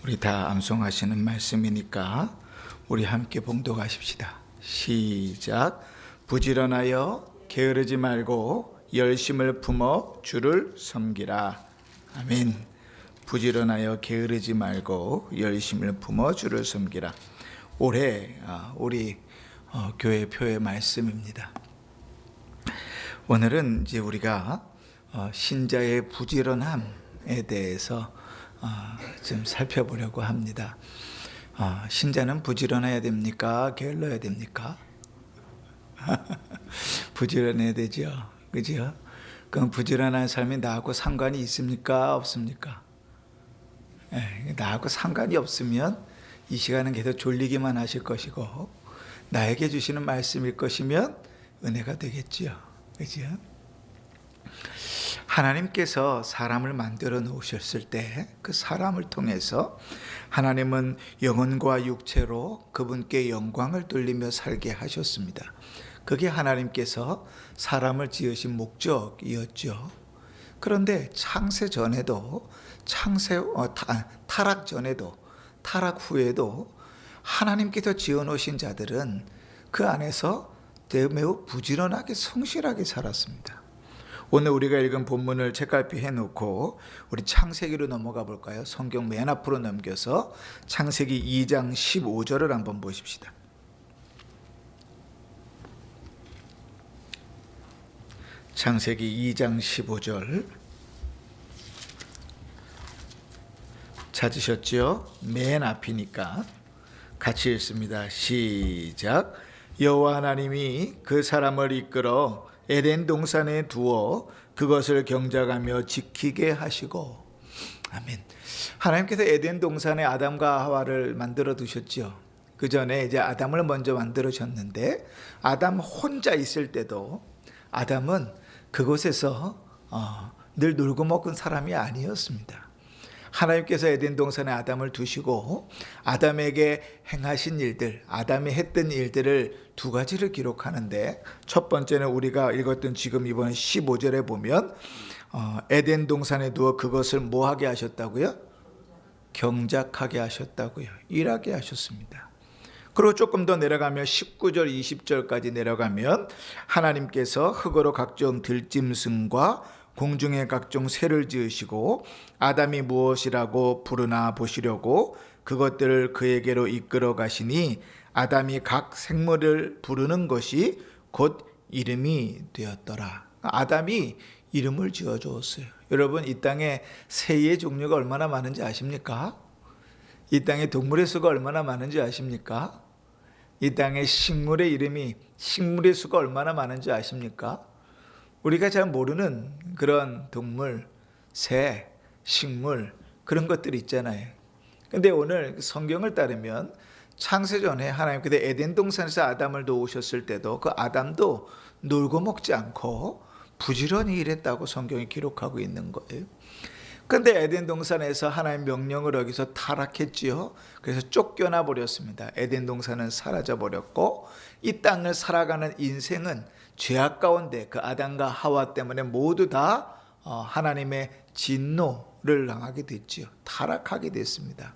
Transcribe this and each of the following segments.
우리 다 암송하시는 말씀이니까 우리 함께 봉독하십시다. 시작. 부지런하여 게으르지 말고 열심을 품어 주를 섬기라. 아멘. 부지런하여 게으르지 말고 열심을 품어 주를 섬기라. 올해 우리 교회 표의 말씀입니다. 오늘은 이제 우리가 신자의 부지런함에 대해서 좀 살펴보려고 합니다. 신자는 부지런해야 됩니까? 게을러야 됩니까? 부지런해야 되죠. 그죠? 그럼 부지런한 삶이 나하고 상관이 있습니까? 없습니까? 나하고 상관이 없으면 이 시간은 계속 졸리기만 하실 것이고, 나에게 주시는 말씀일 것이면 은혜가 되겠지요. 그죠? 하나님께서 사람을 만들어 놓으셨을 때 그 사람을 통해서 하나님은 영혼과 육체로 그분께 영광을 돌리며 살게 하셨습니다. 그게 하나님께서 사람을 지으신 목적이었죠. 그런데 창세 전에도 타락 전에도 타락 후에도 하나님께서 지어 놓으신 자들은 그 안에서 매우 부지런하게 성실하게 살았습니다. 오늘 우리가 읽은 본문을 책갈피 해놓고 우리 창세기로 넘어가 볼까요? 성경 맨 앞으로 넘겨서 창세기 2장 15절을 한번 보십시다. 창세기 2장 15절 찾으셨죠? 맨 앞이니까 같이 읽습니다. 시작. 여호와 하나님이 그 사람을 이끌어 에덴 동산에 두어 그것을 경작하며 지키게 하시고. 아멘. 하나님께서 에덴 동산에 아담과 하와를 만들어 두셨죠. 그 전에 이제 아담을 먼저 만들으셨는데, 아담 혼자 있을 때도 아담은 그곳에서 늘 놀고 먹은 사람이 아니었습니다. 하나님께서 에덴 동산에 아담을 두시고 아담에게 행하신 일들, 아담이 했던 일들을 두 가지를 기록하는데, 첫 번째는 우리가 읽었던 지금 이번 15절에 보면 에덴 동산에 두어 그것을 뭐하게 하셨다고요? 경작하게 하셨다고요. 일하게 하셨습니다. 그리고 조금 더 내려가면 19절 20절까지 내려가면 하나님께서 흙으로 각종 들짐승과 공중의 각종 새를 지으시고 아담이 무엇이라고 부르나 보시려고 그것들을 그에게로 이끌어 가시니 아담이 각 생물을 부르는 것이 곧 이름이 되었더라. 아담이 이름을 지어 주었어요. 여러분, 이 땅에 새의 종류가 얼마나 많은지 아십니까? 이 땅에 동물의 수가 얼마나 많은지 아십니까? 이 땅에 식물의 수가 얼마나 많은지 아십니까? 우리가 잘 모르는 그런 동물, 새, 식물, 그런 것들이 있잖아요. 근데 오늘 성경을 따르면 창세전에 하나님께서 에덴 동산에서 아담을 놓으셨을 때도 그 아담도 놀고 먹지 않고 부지런히 일했다고 성경이 기록하고 있는 거예요. 그런데 에덴 동산에서 하나님 명령을 어기서 타락했지요. 그래서 쫓겨나 버렸습니다. 에덴 동산은 사라져 버렸고, 이 땅을 살아가는 인생은 죄악 가운데 그 아담과 하와 때문에 모두 다 하나님의 진노를 당하게 됐지요. 타락하게 됐습니다.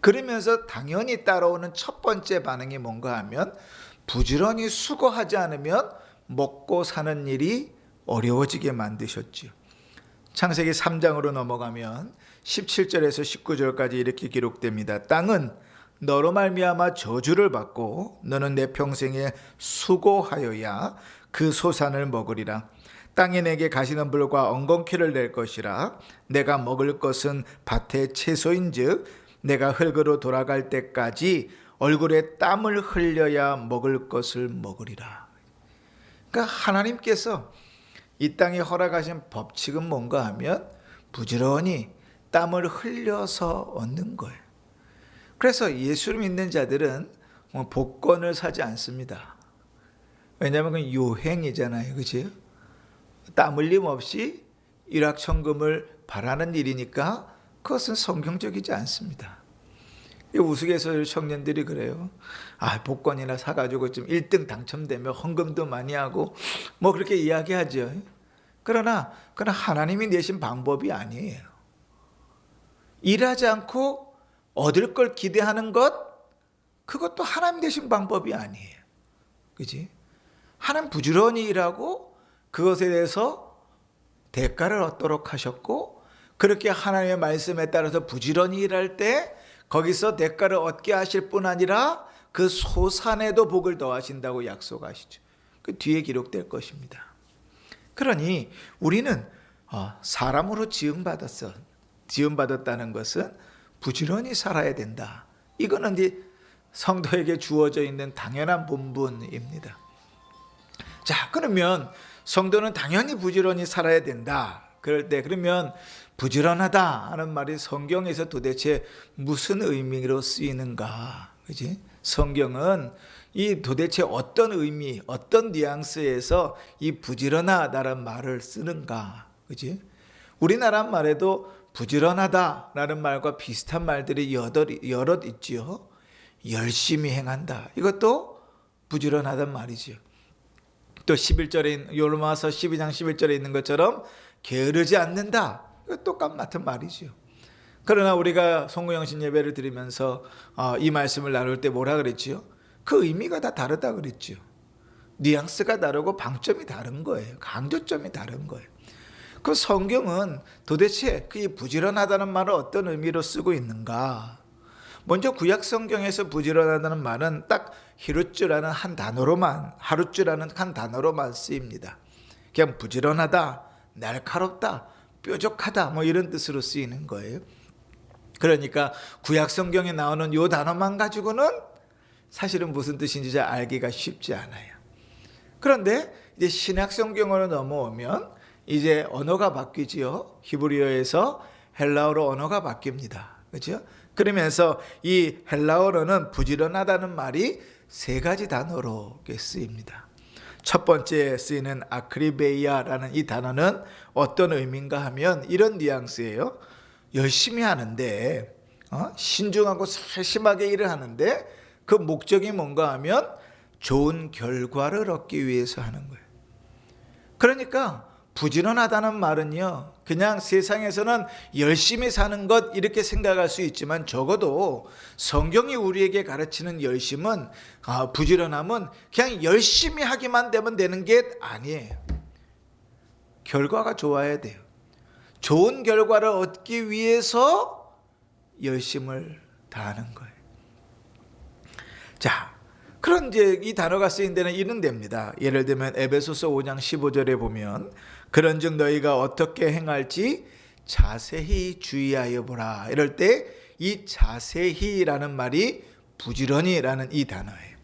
그러면서 당연히 따라오는 첫 번째 반응이 뭔가 하면, 부지런히 수고하지 않으면 먹고 사는 일이 어려워지게 만드셨지요. 창세기 3장으로 넘어가면 17절에서 19절까지 이렇게 기록됩니다. 땅은 너로 말미암아 저주를 받고 너는 내 평생에 수고하여야 그 소산을 먹으리라. 땅이 내게 가시는 불과 엉겅퀴를 낼 것이라. 내가 먹을 것은 밭의 채소인즉 내가 흙으로 돌아갈 때까지 얼굴에 땀을 흘려야 먹을 것을 먹으리라. 그러니까 하나님께서 이 땅에 허락하신 법칙은 뭔가 하면 부지런히 땀을 흘려서 얻는 거예요. 그래서 예수를 믿는 자들은 복권을 사지 않습니다. 왜냐하면 그건 요행이잖아요. 그렇죠? 땀 흘림 없이 일확천금을 바라는 일이니까 그것은 성경적이지 않습니다. 우스갯소리 청년들이 그래요. 복권이나 사가지고 좀 1등 당첨되면 헌금도 많이 하고 뭐 그렇게 이야기하죠. 그러나 그건 하나님이 내신 방법이 아니에요. 일하지 않고 얻을 걸 기대하는 것, 그것도 하나님 되신 방법이 아니에요. 그지? 하나님 부지런히 일하고 그것에 대해서 대가를 얻도록 하셨고, 그렇게 하나님의 말씀에 따라서 부지런히 일할 때 거기서 대가를 얻게 하실 뿐 아니라 그 소산에도 복을 더하신다고 약속하시죠. 그 뒤에 기록될 것입니다. 그러니 우리는 사람으로 지음받았다는 것은 부지런히 살아야 된다. 이거는 이제 성도에게 주어져 있는 당연한 본분입니다. 자, 그러면 성도는 당연히 부지런히 살아야 된다. 그럴 때 그러면 부지런하다 하는 말이 성경에서 도대체 무슨 의미로 쓰이는가? 그지? 성경은 이 도대체 어떤 의미, 어떤 뉘앙스에서 이 부지런하다라는 말을 쓰는가? 그지? 우리나라 말에도 부지런하다라는 말과 비슷한 말들이 여럿 있지요. 열심히 행한다. 이것도 부지런하단 말이지요. 또 11절에 로마서 12장 11절에 있는 것처럼 게으르지 않는다. 이것도 똑같은 말이지요. 그러나 우리가 송구영신 예배를 드리면서 이 말씀을 나눌 때 뭐라 그랬지요? 그 의미가 다 다르다 그랬지요. 뉘앙스가 다르고 방점이 다른 거예요. 강조점이 다른 거예요. 그 성경은 도대체 그 부지런하다는 말을 어떤 의미로 쓰고 있는가? 먼저 구약 성경에서 부지런하다는 말은 딱 히루츠라는 한 단어로만, 하루츠라는 한 단어로만 쓰입니다. 그냥 부지런하다, 날카롭다, 뾰족하다 뭐 이런 뜻으로 쓰이는 거예요. 그러니까 구약 성경에 나오는 이 단어만 가지고는 사실은 무슨 뜻인지 잘 알기가 쉽지 않아요. 그런데 이제 신약 성경으로 넘어오면 이제 언어가 바뀌지요. 히브리어에서 헬라어로 언어가 바뀝니다. 그렇죠? 그러면서 이 헬라어로는 부지런하다는 말이 세 가지 단어로 쓰입니다. 첫 번째 쓰이는 아크리베이아라는 이 단어는 어떤 의미인가 하면 이런 뉘앙스예요. 열심히 하는데 신중하고 세심하게 일을 하는데 그 목적이 뭔가 하면 좋은 결과를 얻기 위해서 하는 거예요. 그러니까 부지런하다는 말은요, 그냥 세상에서는 열심히 사는 것 이렇게 생각할 수 있지만 적어도 성경이 우리에게 가르치는 열심은, 부지런함은 그냥 열심히 하기만 되면 되는 게 아니에요. 결과가 좋아야 돼요. 좋은 결과를 얻기 위해서 열심을 다하는 거예요. 자, 그런 이제 이 단어가 쓰인 데는 이런 데입니다. 예를 들면 에베소서 5장 15절에 보면 그런즉 너희가 어떻게 행할지 자세히 주의하여 보라. 이럴 때 이 자세히라는 말이 부지런히라는 이 단어예요.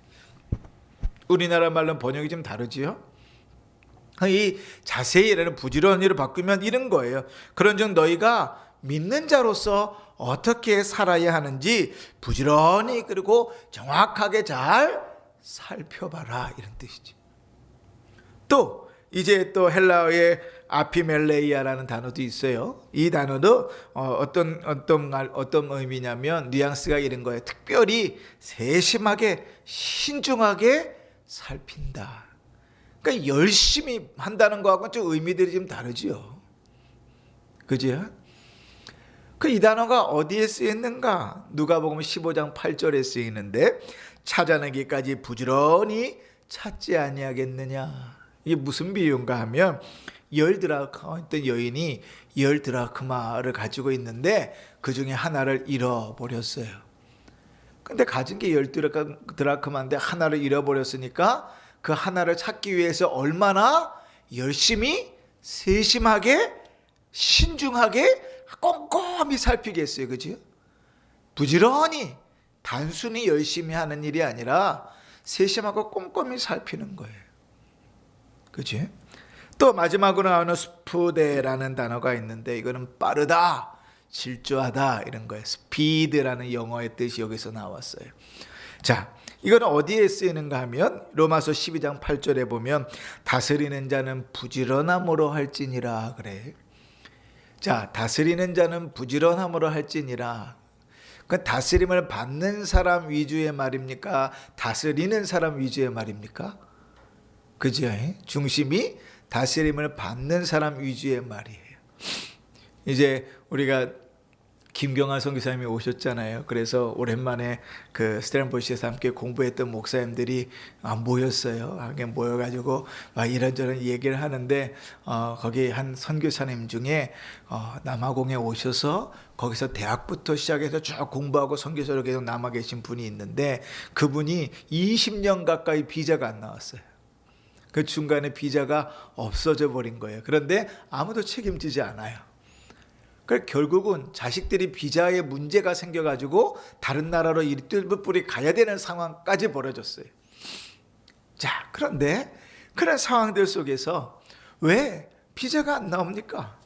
우리나라 말로는 번역이 좀 다르지요. 이 자세히라는 부지런히로 바꾸면 이런 거예요. 그런즉 너희가 믿는 자로서 어떻게 살아야 하는지 부지런히 그리고 정확하게 잘 살펴봐라, 이런 뜻이죠. 또 이제 또 헬라어의 아피멜레이아라는 단어도 있어요. 이 단어도 어떤 의미냐면 뉘앙스가 이런 거예요. 특별히 세심하게 신중하게 살핀다. 그러니까 열심히 한다는 거하고는 좀 의미들이 좀 다르죠. 그죠? 이 단어가 어디에 쓰였는가? 누가복음 15장 8절에 쓰이는데 찾아내기까지 부지런히 찾지 아니하겠느냐. 이게 무슨 비유인가 하면 10드라크마 어떤 여인이 10드라크마를 가지고 있는데 그 중에 하나를 잃어버렸어요. 근데 가진 게 10드라크마인데 하나를 잃어버렸으니까 그 하나를 찾기 위해서 얼마나 열심히 세심하게 신중하게 꼼꼼히 살피겠어요. 그죠? 부지런히 단순히 열심히 하는 일이 아니라 세심하고 꼼꼼히 살피는 거예요. 그치? 또 마지막으로 나오는 스푸데라는 단어가 있는데 이거는 빠르다, 질주하다 이런 거예요. 스피드라는 영어의 뜻이 여기서 나왔어요. 자, 이거는 어디에 쓰이는가 하면 로마서 12장 8절에 보면 다스리는 자는 부지런함으로 할지니라 그래. 자, 다스리는 자는 부지런함으로 할지니라. 그 다스림을 받는 사람 위주의 말입니까? 다스리는 사람 위주의 말입니까? 그죠? 중심이 다스림을 받는 사람 위주의 말이에요. 이제 우리가 김경환 선교사님이 오셨잖아요. 그래서 오랜만에 그 스탠포드에서 함께 공부했던 목사님들이 모였어요. 함께 모여가지고 막 이런저런 얘기를 하는데 거기 한 선교사님 중에 남아공에 오셔서 거기서 대학부터 시작해서 쭉 공부하고 선교사로 계속 남아 계신 분이 있는데 그분이 20년 가까이 비자가 안 나왔어요. 그 중간에 비자가 없어져 버린 거예요. 그런데 아무도 책임지지 않아요. 그래서 결국은 자식들이 비자에 문제가 생겨가지고 다른 나라로 일들뿌리 가야 되는 상황까지 벌어졌어요. 자, 그런데 그런 상황들 속에서 왜 비자가 안 나옵니까?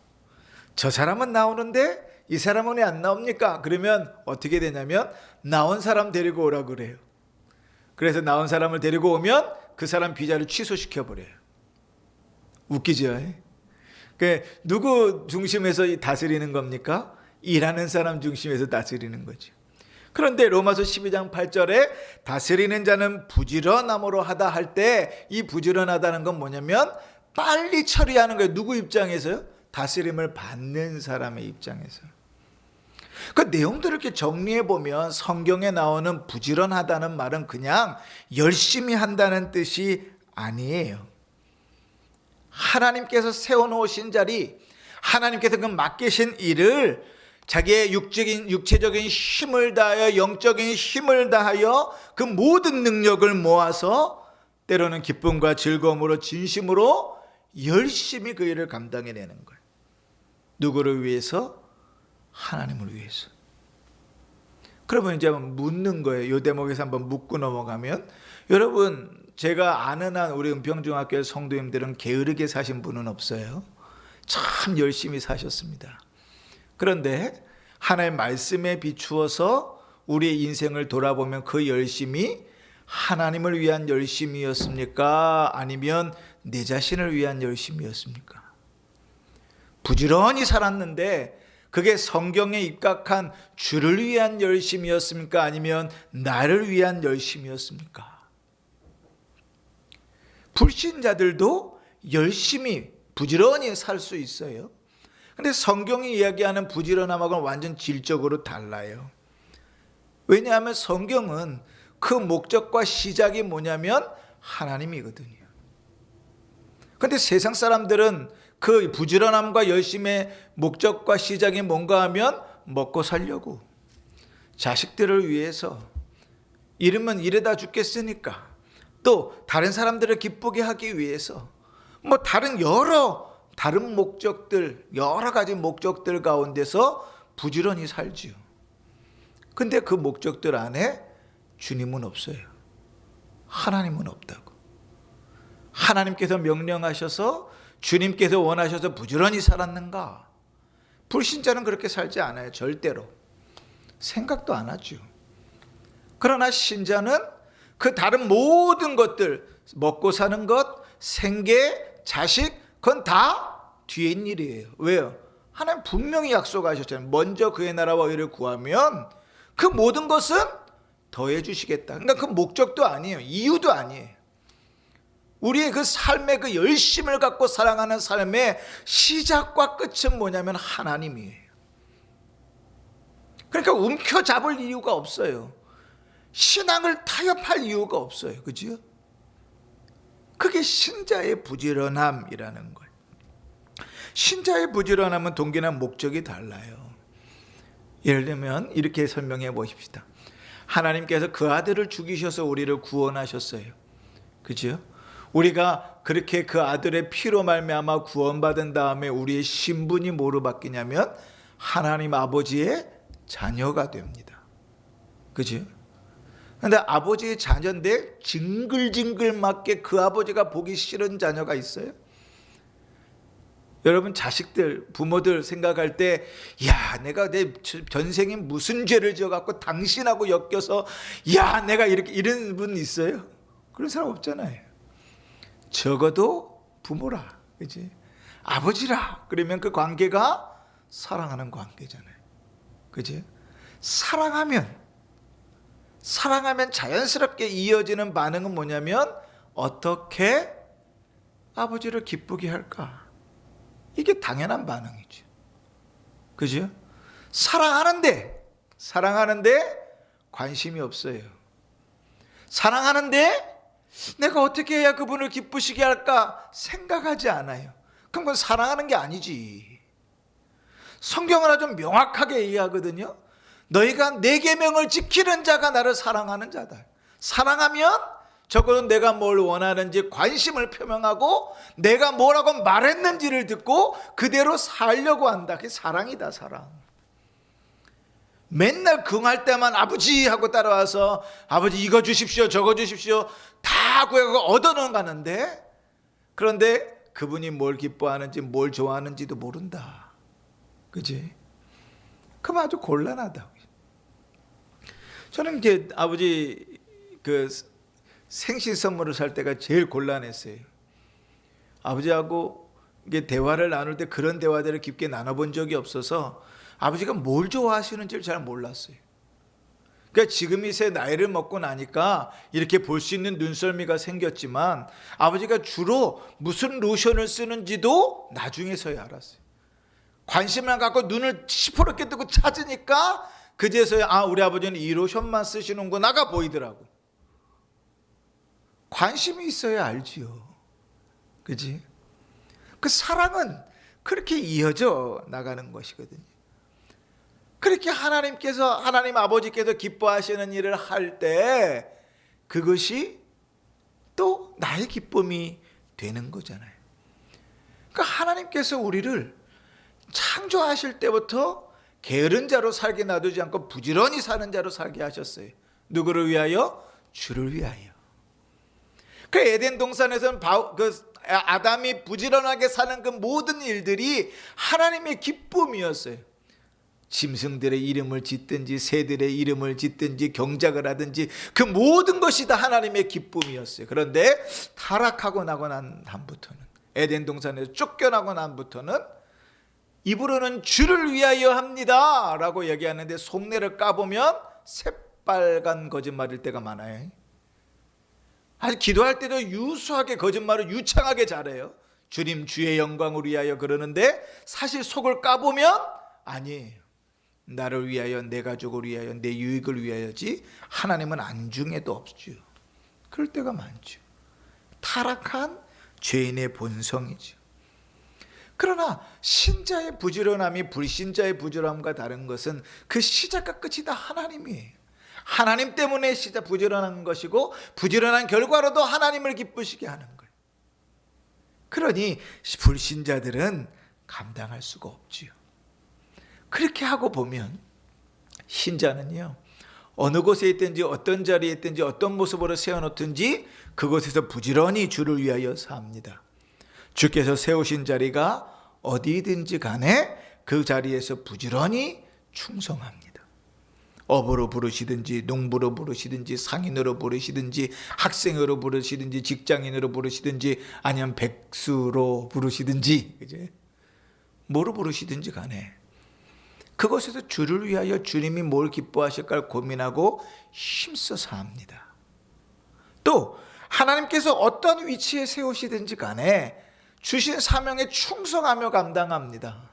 저 사람은 나오는데 이 사람은 왜 안 나옵니까? 그러면 어떻게 되냐면 나온 사람 데리고 오라 그래요. 그래서 나온 사람을 데리고 오면 그 사람 비자를 취소시켜 버려요. 웃기죠? 누구 중심에서 다스리는 겁니까? 일하는 사람 중심에서 다스리는 거죠. 그런데 로마서 12장 8절에 다스리는 자는 부지런함으로 하다 할 때 이 부지런하다는 건 뭐냐면 빨리 처리하는 거예요. 누구 입장에서요? 다스림을 받는 사람의 입장에서. 그 내용들을 이렇게 정리해 보면 성경에 나오는 부지런하다는 말은 그냥 열심히 한다는 뜻이 아니에요. 하나님께서 세워놓으신 자리, 하나님께서 그 맡기신 일을 자기의 육체적인 힘을 다하여 영적인 힘을 다하여 그 모든 능력을 모아서 때로는 기쁨과 즐거움으로 진심으로 열심히 그 일을 감당해내는 거예요. 누구를 위해서? 하나님을 위해서. 그러면 이제 한번 묻는 거예요. 이 대목에서 한번 묻고 넘어가면, 여러분 제가 아는 한 우리 은평중학교 성도님들은 게으르게 사신 분은 없어요. 참 열심히 사셨습니다. 그런데 하나님의 말씀에 비추어서 우리의 인생을 돌아보면 그 열심이 하나님을 위한 열심이었습니까? 아니면 내 자신을 위한 열심이었습니까? 부지런히 살았는데 그게 성경에 입각한 주를 위한 열심이었습니까? 아니면 나를 위한 열심이었습니까? 불신자들도 열심히 부지런히 살 수 있어요. 근데 성경이 이야기하는 부지런함하고는 완전 질적으로 달라요. 왜냐하면 성경은 그 목적과 시작이 뭐냐면 하나님이거든요. 근데 세상 사람들은 그 부지런함과 열심의 목적과 시작이 뭔가 하면 먹고 살려고, 자식들을 위해서, 이러면 이래다 죽겠으니까, 또 다른 사람들을 기쁘게 하기 위해서 다른 목적들, 여러 가지 목적들 가운데서 부지런히 살지요. 근데 그 목적들 안에 주님은 없어요. 하나님은 없다고. 하나님께서 명령하셔서, 주님께서 원하셔서 부지런히 살았는가? 불신자는 그렇게 살지 않아요. 절대로. 생각도 안 하죠. 그러나 신자는 그 다른 모든 것들, 먹고 사는 것, 생계, 자식, 그건 다 뒤에 일이에요. 왜요? 하나님 분명히 약속하셨잖아요. 먼저 그의 나라와 의를 구하면 그 모든 것은 더해 주시겠다. 그러니까 그 목적도 아니에요. 이유도 아니에요. 우리의 그 삶의 그 열심을 갖고 살아가는 삶의 시작과 끝은 뭐냐면 하나님이에요. 그러니까 움켜잡을 이유가 없어요. 신앙을 타협할 이유가 없어요. 그죠? 그게 신자의 부지런함이라는 거예요. 신자의 부지런함은 동기나 목적이 달라요. 예를 들면 이렇게 설명해 보십시다. 하나님께서 그 아들을 죽이셔서 우리를 구원하셨어요. 그죠? 우리가 그렇게 그 아들의 피로 말미암아 구원받은 다음에 우리의 신분이 뭐로 바뀌냐면 하나님 아버지의 자녀가 됩니다. 그죠? 그런데 아버지의 자녀인데 징글징글 맞게 그 아버지가 보기 싫은 자녀가 있어요? 여러분 자식들, 부모들 생각할 때, 야, 내가 내 전생에 무슨 죄를 지어갖고 당신하고 엮여서, 야, 내가 이런 분 있어요? 그런 사람 없잖아요. 적어도 부모라, 그지? 아버지라 그러면 그 관계가 사랑하는 관계잖아요. 그지? 사랑하면 자연스럽게 이어지는 반응은 뭐냐면 어떻게 아버지를 기쁘게 할까? 이게 당연한 반응이죠. 그죠? 사랑하는데 관심이 없어요. 사랑하는데 내가 어떻게 해야 그분을 기쁘시게 할까 생각하지 않아요. 그럼 그건 사랑하는 게 아니지. 성경은 아주 명확하게 얘기하거든요. 너희가 내 계명을 지키는 자가 나를 사랑하는 자다. 사랑하면 적어도 내가 뭘 원하는지 관심을 표명하고 내가 뭐라고 말했는지를 듣고 그대로 살려고 한다. 그게 사랑이다, 사랑. 맨날 긍할 때만 아버지 하고 따라와서 아버지 이거 주십시오 저거 주십시오 다 구해가고 얻어는 가는데, 그런데 그분이 뭘 기뻐하는지 뭘 좋아하는지도 모른다. 그지? 그럼 아주 곤란하다. 저는 이제 아버지 그 생신 선물을 살 때가 제일 곤란했어요. 아버지하고 이게 대화를 나눌 때 그런 대화들을 깊게 나눠본 적이 없어서 아버지가 뭘 좋아하시는지를 잘 몰랐어요. 그러니까 지금 이세 나이를 먹고 나니까 이렇게 볼 수 있는 눈썰미가 생겼지만 아버지가 주로 무슨 로션을 쓰는지도 나중에서야 알았어요. 관심을 갖고 눈을 시퍼렇게 뜨고 찾으니까 그제서야 아, 우리 아버지는 이 로션만 쓰시는구나가 보이더라고. 관심이 있어야 알지요. 그지? 그 사랑은 그렇게 이어져 나가는 것이거든요. 그렇게 하나님 아버지께서 기뻐하시는 일을 할 때 그것이 또 나의 기쁨이 되는 거잖아요. 그러니까 하나님께서 우리를 창조하실 때부터 게으른 자로 살게 놔두지 않고 부지런히 사는 자로 살게 하셨어요. 누구를 위하여? 주를 위하여. 그 에덴 동산에서는 아담이 부지런하게 사는 그 모든 일들이 하나님의 기쁨이었어요. 짐승들의 이름을 짓든지 새들의 이름을 짓든지 경작을 하든지 그 모든 것이 다 하나님의 기쁨이었어요. 그런데 타락하고 나고 난 다음부터는, 에덴 동산에서 쫓겨나고 난부터는 입으로는 주를 위하여 합니다 라고 얘기하는데 속내를 까보면 새빨간 거짓말일 때가 많아요. 아주 기도할 때도 유수하게 거짓말을 유창하게 잘해요. 주님 주의 영광을 위하여 그러는데 사실 속을 까보면 아니에요. 나를 위하여, 내 가족을 위하여, 내 유익을 위하여지 하나님은 안중에도 없죠. 그럴 때가 많죠. 타락한 죄인의 본성이죠. 그러나 신자의 부지런함이 불신자의 부지런함과 다른 것은 그 시작과 끝이 다 하나님이에요. 하나님 때문에 시작 부지런한 것이고 부지런한 결과로도 하나님을 기쁘시게 하는 거예요. 그러니 불신자들은 감당할 수가 없지요. 그렇게 하고 보면 신자는요, 어느 곳에 있든지 어떤 자리에 있든지 어떤 모습으로 세워놓든지 그곳에서 부지런히 주를 위하여 삽니다. 주께서 세우신 자리가 어디든지 간에 그 자리에서 부지런히 충성합니다. 어부로 부르시든지 농부로 부르시든지 상인으로 부르시든지 학생으로 부르시든지 직장인으로 부르시든지 아니면 백수로 부르시든지, 그제? 뭐로 부르시든지 간에 그것에서 주를 위하여 주님이 뭘 기뻐하실까 고민하고 힘써 삽니다. 또 하나님께서 어떤 위치에 세우시든지 간에 주신 사명에 충성하며 감당합니다.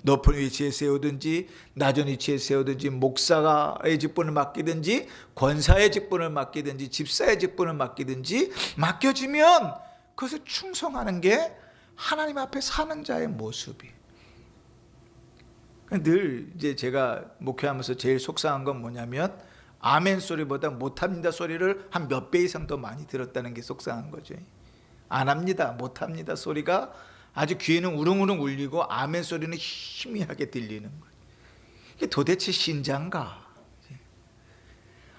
높은 위치에 세우든지 낮은 위치에 세우든지 목사의 직분을 맡기든지 권사의 직분을 맡기든지 집사의 직분을 맡기든지 맡겨지면 그것에 충성하는 게 하나님 앞에 사는 자의 모습이에요. 늘 이제 제가 목회하면서 제일 속상한 건 뭐냐면 아멘 소리보다 못합니다 소리를 한 몇 배 이상 더 많이 들었다는 게 속상한 거죠. 안 합니다, 못합니다 소리가 아주 귀에는 우릉우릉 울리고 아멘 소리는 희미하게 들리는 거예요. 이게 도대체 신자인가?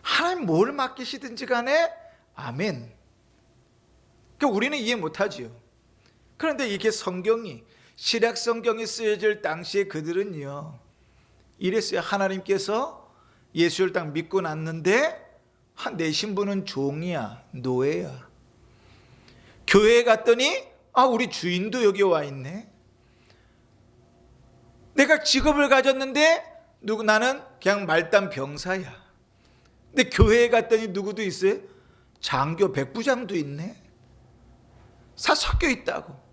하나님 뭘 맡기시든지 간에 아멘. 그러니까 우리는 이해 못하지요. 그런데 이게 성경이 신약 성경이 쓰여질 당시에 그들은요 이랬어요. 하나님께서 예수를 딱 믿고 났는데 내 신분은 종이야, 노예야. 교회에 갔더니 우리 주인도 여기 와 있네. 내가 직업을 가졌는데 나는 그냥 말단 병사야. 근데 교회에 갔더니 누구도 있어요? 장교 백부장도 있네. 다 섞여 있다고.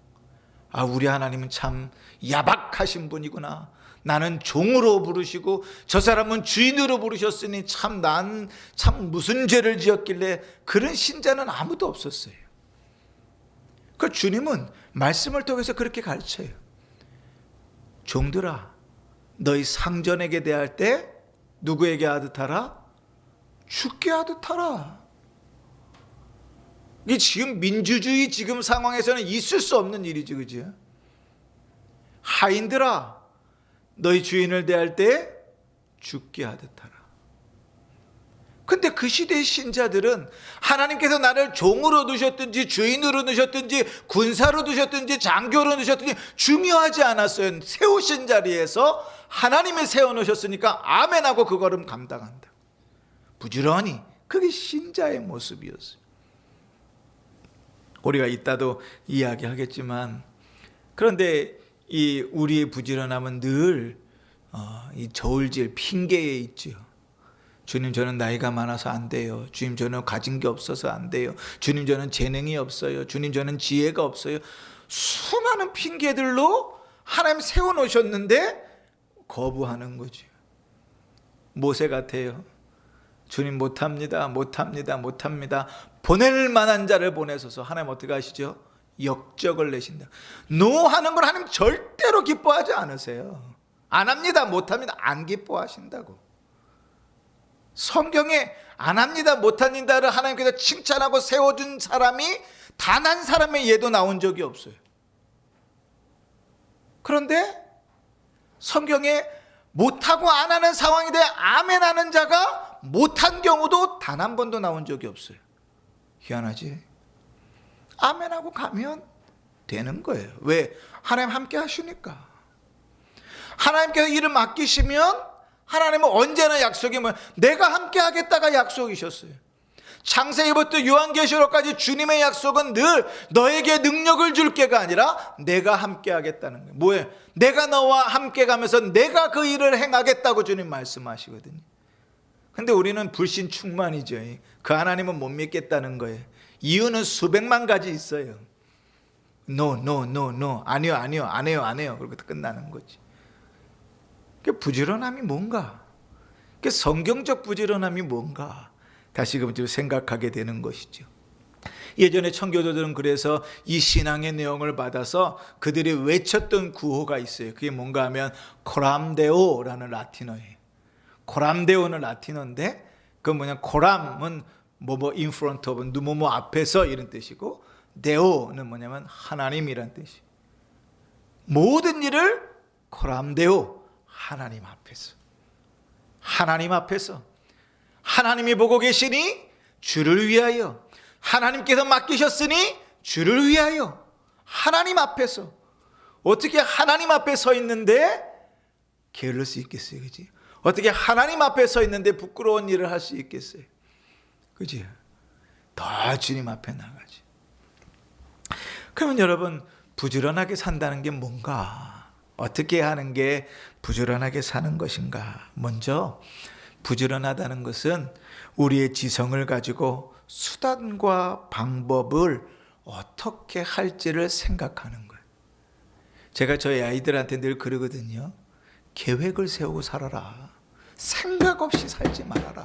우리 하나님은 참 야박하신 분이구나. 나는 종으로 부르시고 저 사람은 주인으로 부르셨으니 참 난 참 무슨 죄를 지었길래. 그런 신자는 아무도 없었어요. 그 주님은 말씀을 통해서 그렇게 가르쳐요. 종들아, 너희 상전에게 대할 때 누구에게 하듯 하라? 주께 하듯 하라. 이게 지금 민주주의 지금 상황에서는 있을 수 없는 일이지, 그지? 하인들아, 너희 주인을 대할 때 주께 하듯 하라. 근데 그 시대의 신자들은 하나님께서 나를 종으로 두셨든지 주인으로 두셨든지 군사로 두셨든지 장교로 두셨든지 중요하지 않았어요. 세우신 자리에서 하나님이 세워놓으셨으니까 아멘하고 그 걸음 감당한다. 부지런히. 그게 신자의 모습이었어요. 우리가 이따도 이야기하겠지만, 그런데 이 우리의 부지런함은 늘 이 저울질 핑계에 있죠. 주님, 저는 나이가 많아서 안 돼요. 주님, 저는 가진 게 없어서 안 돼요. 주님, 저는 재능이 없어요. 주님, 저는 지혜가 없어요. 수많은 핑계들로 하나님 세워놓으셨는데 거부하는 거죠. 모세 같아요. 주님, 못합니다. 못합니다. 못합니다. 보낼 만한 자를 보내소서. 하나님 어떻게 하시죠? 역적을 내신다. 노 하는 걸 하나님 절대로 기뻐하지 않으세요. 안 합니다. 못합니다. 안 기뻐하신다고. 성경에 안 합니다, 못합니다를 하나님께서 칭찬하고 세워준 사람이 단 한 사람의 예도 나온 적이 없어요. 그런데 성경에 못하고 안 하는 상황에 대해 아멘 하는 자가 못한 경우도 단 한 번도 나온 적이 없어요. 희한하지? 아멘하고 가면 되는 거예요. 왜? 하나님 함께 하시니까. 하나님께서 일을 맡기시면 하나님은 언제나 약속이 뭐예요? 내가 함께 하겠다가 약속이셨어요. 창세기부터 요한계시록까지 주님의 약속은 늘 너에게 능력을 줄게가 아니라 내가 함께 하겠다는 거예요. 뭐예요? 내가 너와 함께 가면서 내가 그 일을 행하겠다고 주님 말씀하시거든요. 근데 우리는 불신 충만이죠. 그 하나님은 못 믿겠다는 거예요. 이유는 수백만 가지 있어요. No, no, no, no. 아니요, 아니요, 안 해요, 안 해요. 그렇게 끝나는 거지. 그 부지런함이 뭔가? 그 성경적 부지런함이 뭔가? 다시금 좀 생각하게 되는 것이죠. 예전에 청교도들은 그래서 이 신앙의 내용을 받아서 그들이 외쳤던 구호가 있어요. 그게 뭔가 하면 코람데오라는 라틴어예요. 코람데오는 라틴어인데 그 뭐냐, 코람은 뭐뭐 in front of, 뭐뭐 앞에서 이런 뜻이고, 데오는 뭐냐면 하나님이란 뜻이에요. 모든 일을 코람데오, 하나님 앞에서, 하나님 앞에서, 하나님이 보고 계시니 주를 위하여, 하나님께서 맡기셨으니 주를 위하여, 하나님 앞에서. 어떻게 하나님 앞에 서 있는데 게을릴 수 있겠어요, 그지? 어떻게 하나님 앞에 서 있는데 부끄러운 일을 할 수 있겠어요, 그지? 더 주님 앞에 나가지. 그러면 여러분, 부지런하게 산다는 게 뭔가? 어떻게 하는 게 부지런하게 사는 것인가? 먼저 부지런하다는 것은 우리의 지성을 가지고 수단과 방법을 어떻게 할지를 생각하는 거예요. 제가 저희 아이들한테 늘 그러거든요. 계획을 세우고 살아라. 생각 없이 살지 말아라.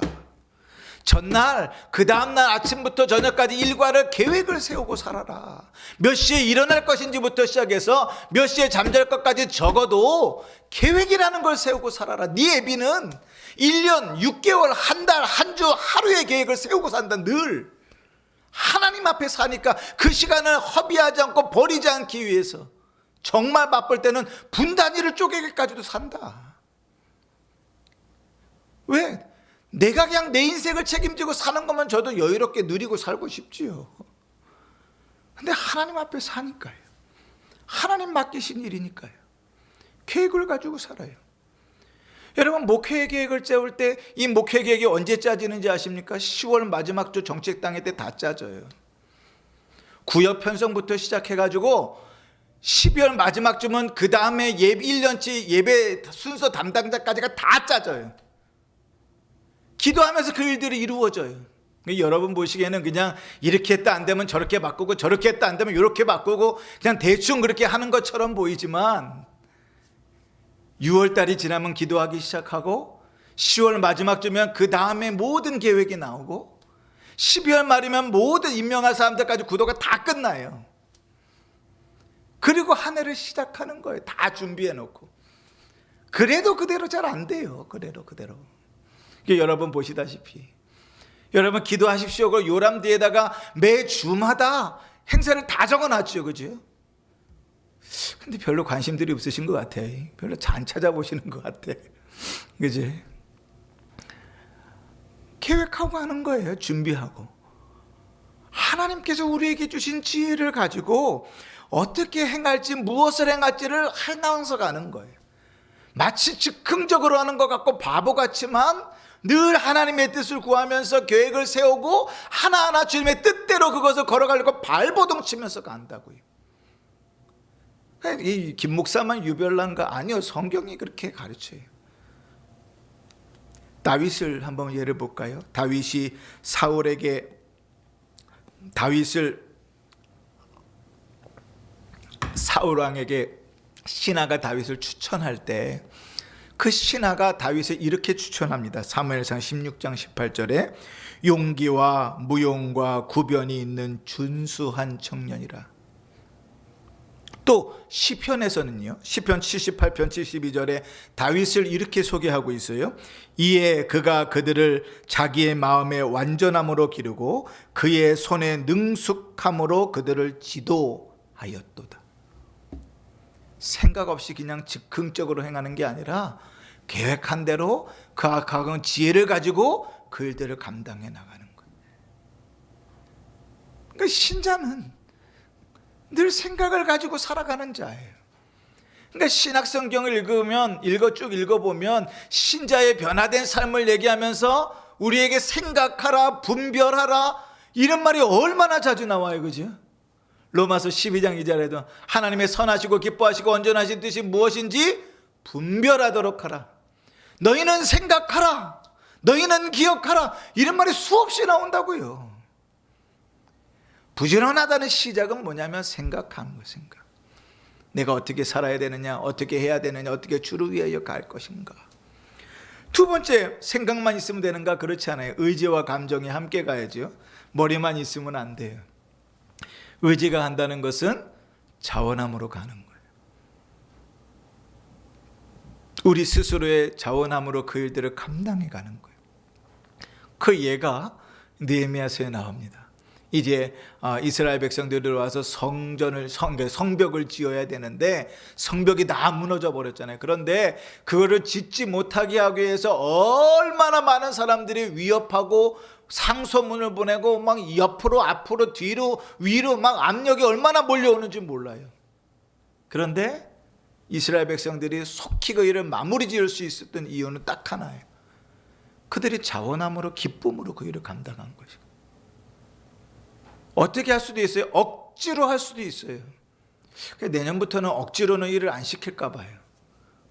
전날, 그 다음날 아침부터 저녁까지 일과를 계획을 세우고 살아라. 몇 시에 일어날 것인지부터 시작해서 몇 시에 잠잘 것까지 적어도 계획이라는 걸 세우고 살아라. 네 애비는 1년, 6개월, 한 달, 한 주, 하루의 계획을 세우고 산다. 늘 하나님 앞에 사니까 그 시간을 허비하지 않고 버리지 않기 위해서 정말 바쁠 때는 분 단위를 쪼개기까지도 산다. 왜? 내가 그냥 내 인생을 책임지고 사는 것만 저도 여유롭게 누리고 살고 싶지요. 근데 하나님 앞에 사니까요. 하나님 맡기신 일이니까요. 계획을 가지고 살아요. 여러분, 목회 계획을 세울 때 이 목회 계획이 언제 짜지는지 아십니까? 10월 마지막 주 정책당회 때 다 짜져요. 구역 편성부터 시작해가지고 12월 마지막 주면 그 다음에 예배 1년치 예배 순서 담당자까지가 다 짜져요. 기도하면서 그 일들이 이루어져요. 여러분 보시기에는 그냥 이렇게 했다 안 되면 저렇게 바꾸고 저렇게 했다 안 되면 이렇게 바꾸고 그냥 대충 그렇게 하는 것처럼 보이지만 6월 달이 지나면 기도하기 시작하고 10월 마지막 주면 그 다음에 모든 계획이 나오고 12월 말이면 모든 임명할 사람들까지 구도가 다 끝나요. 그리고 한 해를 시작하는 거예요. 다 준비해 놓고. 그래도 그대로 잘 안 돼요. 그대로. 여러분 보시다시피 여러분 기도하십시오. 그 요람 뒤에다가 매 주마다 행사를 다 적어놨죠. 그죠? 근데 별로 관심들이 없으신 것 같아. 별로 안 찾아보시는 것 같아. 그지? 계획하고 하는 거예요. 준비하고. 하나님께서 우리에게 주신 지혜를 가지고 어떻게 행할지, 무엇을 행할지를 해나가서 가는 거예요. 마치 즉흥적으로 하는 것 같고 바보 같지만 늘 하나님의 뜻을 구하면서 계획을 세우고 하나하나 주님의 뜻대로 그것을 걸어가려고 발버둥 치면서 간다고요. 이 김 목사만 유별난가? 아니요, 성경이 그렇게 가르쳐요. 다윗을 한번 예를 볼까요? 다윗을 사울 왕에게 신하가 다윗을 추천할 때 그 신하가 다윗을 이렇게 추천합니다. 사무엘상 16장 18절에 용기와 무용과 구변이 있는 준수한 청년이라. 또 시편에서는요, 시편 78편 72절에 다윗을 이렇게 소개하고 있어요. 이에 그가 그들을 자기의 마음의 완전함으로 기르고 그의 손의 능숙함으로 그들을 지도하였도다. 생각 없이 그냥 즉흥적으로 행하는 게 아니라 계획한 대로 그가 갖은 지혜를 가지고 그 일들을 감당해 나가는 거예요. 그러니까 신자는 늘 생각을 가지고 살아가는 자예요. 그러니까 신약성경을 쭉 읽어보면 신자의 변화된 삶을 얘기하면서 우리에게 생각하라, 분별하라 이런 말이 얼마나 자주 나와요. 그죠? 로마서 12장 2절에도 하나님의 선하시고 기뻐하시고 온전하신 뜻이 무엇인지 분별하도록 하라. 너희는 생각하라. 너희는 기억하라. 이런 말이 수없이 나온다고요. 부지런하다는 시작은 뭐냐면 생각하는 거예요. 생각. 내가 어떻게 살아야 되느냐, 어떻게 해야 되느냐, 어떻게 주를 위하여 갈 것인가. 두 번째, 생각만 있으면 되는가? 그렇지 않아요. 의지와 감정이 함께 가야죠. 머리만 있으면 안 돼요. 의지가 한다는 것은 자원함으로 가는 거예요. 우리 스스로의 자원함으로 그 일들을 감당해 가는 거예요. 그 예가 느헤미야서에 나옵니다. 이제 이스라엘 백성들이 와서 성벽을 지어야 되는데 성벽이 다 무너져 버렸잖아요. 그런데 그거를 짓지 못하게 하기 위해서 얼마나 많은 사람들이 위협하고 상소문을 보내고 막 옆으로 앞으로 뒤로 위로 막 압력이 얼마나 몰려오는지 몰라요. 그런데 이스라엘 백성들이 속히 그 일을 마무리 지을 수 있었던 이유는 딱 하나예요. 그들이 자원함으로 기쁨으로 그 일을 감당한 것이고. 어떻게 할 수도 있어요. 억지로 할 수도 있어요. 내년부터는 억지로는 일을 안 시킬까 봐요.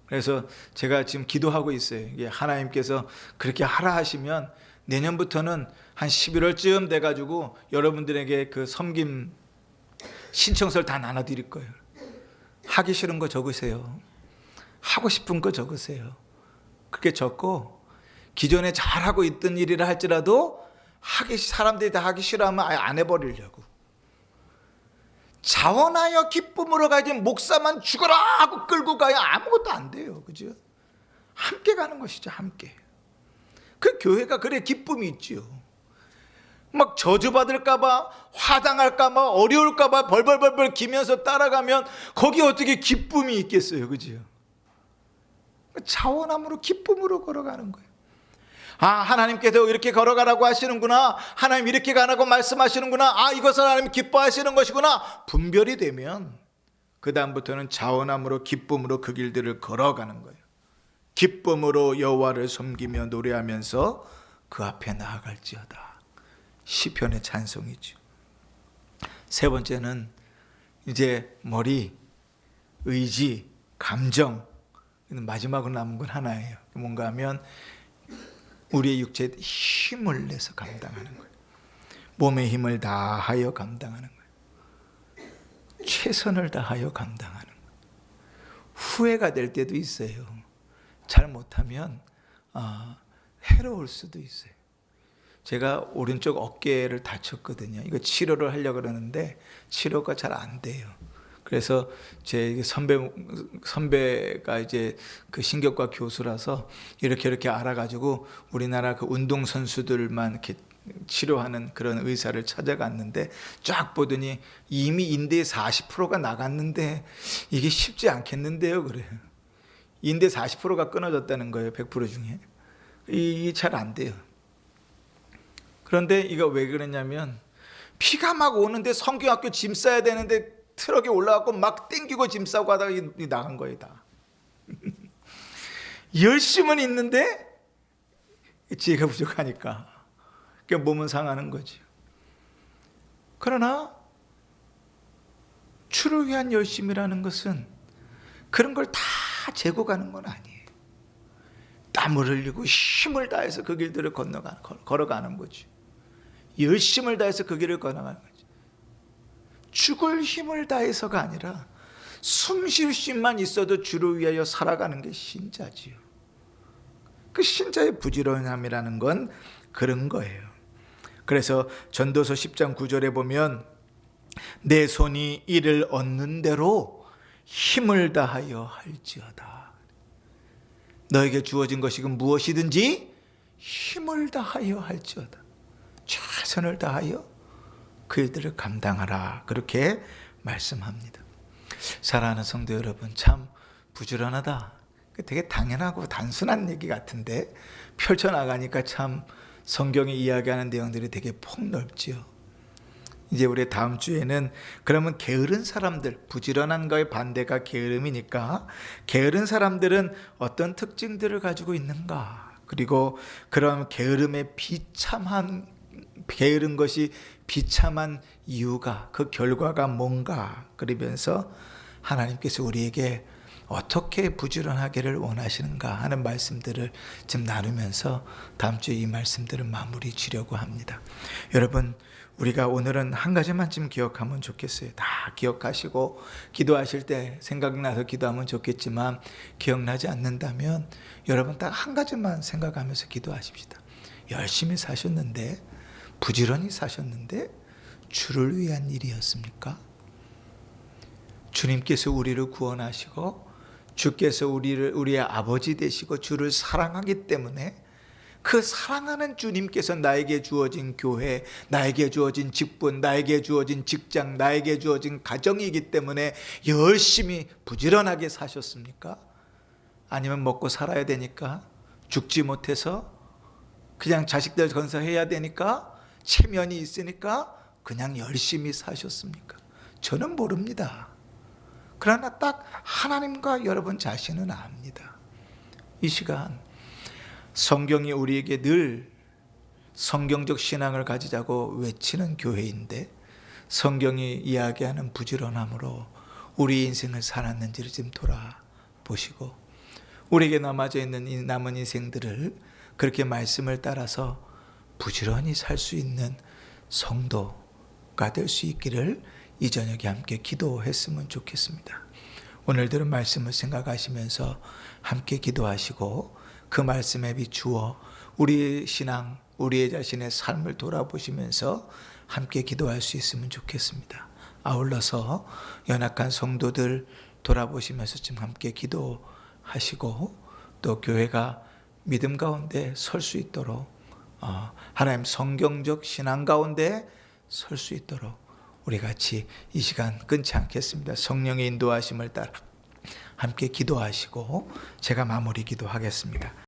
그래서 제가 지금 기도하고 있어요. 하나님께서 그렇게 하라 하시면 내년부터는 한 11월쯤 돼가지고 여러분들에게 그 섬김 신청서를 다 나눠드릴 거예요. 하기 싫은 거 적으세요. 하고 싶은 거 적으세요. 그렇게 적고 기존에 잘하고 있던 일이라 할지라도 사람들이 다 하기 싫어하면 아예 안 해버리려고. 자원하여 기쁨으로 가지 목사만 죽어라 하고 끌고 가야 아무것도 안 돼요. 그죠? 함께 가는 것이죠. 함께. 그 교회가 그래 기쁨이 있지요. 막 저주받을까봐, 화당할까봐, 어려울까봐 벌벌벌벌 기면서 따라가면 거기 어떻게 기쁨이 있겠어요. 그죠? 자원함으로 기쁨으로 걸어가는 거예요. 하나님께서 이렇게 걸어가라고 하시는구나. 하나님 이렇게 가라고 말씀하시는구나. 이것을 하나님 기뻐하시는 것이구나. 분별이 되면 그 다음부터는 자원함으로 기쁨으로 그 길들을 걸어가는 거예요. 기쁨으로 여호와를 섬기며 노래하면서 그 앞에 나아갈지어다. 시편의 찬송이죠. 세 번째는 이제 머리, 의지, 감정. 마지막으로 남은 건 하나예요. 뭔가 하면 우리의 육체에 힘을 내서 감당하는 거예요. 몸의 힘을 다하여 감당하는 거예요. 최선을 다하여 감당하는 거예요. 후회가 될 때도 있어요. 잘 못하면 해로울 수도 있어요. 제가 오른쪽 어깨를 다쳤거든요. 이거 치료를 하려고 그러는데 치료가 잘 안 돼요. 그래서 제 선배가 이제 그 신경과 교수라서 이렇게 알아가지고 우리나라 그 운동 선수들만 이렇게 치료하는 그런 의사를 찾아갔는데 쫙 보더니 이미 인대의 40%가 나갔는데 이게 쉽지 않겠는데요, 그래요. 인대 40%가 끊어졌다는 거예요, 100% 중에. 이게 잘 안 돼요. 그런데 이거 왜 그러냐면 비가 막 오는데 성경학교 짐 싸야 되는데 트럭에 올라가고 막 땡기고 짐 싸고 하다가 나간 거예요, 다. 열심은 있는데 지혜가 부족하니까 몸은 상하는 거지. 그러나 주를 위한 열심이라는 것은 그런 걸 다 재고 가는 건 아니에요. 땀을 흘리고 힘을 다해서 그 길들을 걸어가는 거지. 열심을 다해서 그 길을 걸어가는 거지. 죽을 힘을 다해서가 아니라 숨 쉴 쉼만 있어도 주를 위하여 살아가는 게 신자지요. 그 신자의 부지런함이라는 건 그런 거예요. 그래서 전도서 10장 9절에 보면 내 손이 이를 얻는 대로 힘을 다하여 할지어다. 너에게 주어진 것이 무엇이든지 힘을 다하여 할지어다. 최선을 다하여 그 일들을 감당하라. 그렇게 말씀합니다. 사랑하는 성도 여러분, 참 부지런하다. 되게 당연하고 단순한 얘기 같은데 펼쳐나가니까 참 성경이 이야기하는 내용들이 되게 폭넓지요. 이제 우리 다음 주에는 그러면 게으른 사람들, 부지런한 거의 반대가 게으름이니까 게으른 사람들은 어떤 특징들을 가지고 있는가, 그리고 그런 게으름의 게으른 것이 비참한 이유가, 그 결과가 뭔가, 그러면서 하나님께서 우리에게 어떻게 부지런하기를 원하시는가 하는 말씀들을 좀 나누면서 다음 주에 이 말씀들을 마무리 지려고 합니다. 여러분, 우리가 오늘은 한 가지만 좀 기억하면 좋겠어요. 다 기억하시고 기도하실 때 생각나서 기도하면 좋겠지만 기억나지 않는다면 여러분 딱 한 가지만 생각하면서 기도하십시다. 열심히 사셨는데, 부지런히 사셨는데 주를 위한 일이었습니까? 주님께서 우리를 구원하시고 주께서 우리의 아버지 되시고 주를 사랑하기 때문에 그 사랑하는 주님께서 나에게 주어진 교회, 나에게 주어진 직분, 나에게 주어진 직장, 나에게 주어진 가정이기 때문에 열심히 부지런하게 사셨습니까? 아니면 먹고 살아야 되니까, 죽지 못해서 그냥 자식들 건설해야 되니까, 체면이 있으니까 그냥 열심히 사셨습니까? 저는 모릅니다. 그러나 딱 하나님과 여러분 자신은 압니다. 이 시간 성경이 우리에게 늘 성경적 신앙을 가지자고 외치는 교회인데, 성경이 이야기하는 부지런함으로 우리 인생을 살았는지를 좀 돌아보시고, 우리에게 남아져 있는 이 남은 인생들을 그렇게 말씀을 따라서 부지런히 살 수 있는 성도가 될 수 있기를 이 저녁에 함께 기도했으면 좋겠습니다. 오늘 들은 말씀을 생각하시면서 함께 기도하시고 그 말씀에 비추어 우리의 신앙, 우리의 자신의 삶을 돌아보시면서 함께 기도할 수 있으면 좋겠습니다. 아울러서 연약한 성도들 돌아보시면서 좀 함께 기도하시고, 또 교회가 믿음 가운데 설 수 있도록, 하나님 성경적 신앙 가운데 설 수 있도록 우리 같이 이 시간 끊지 않겠습니다. 성령의 인도하심을 따라 함께 기도하시고 제가 마무리 기도하겠습니다.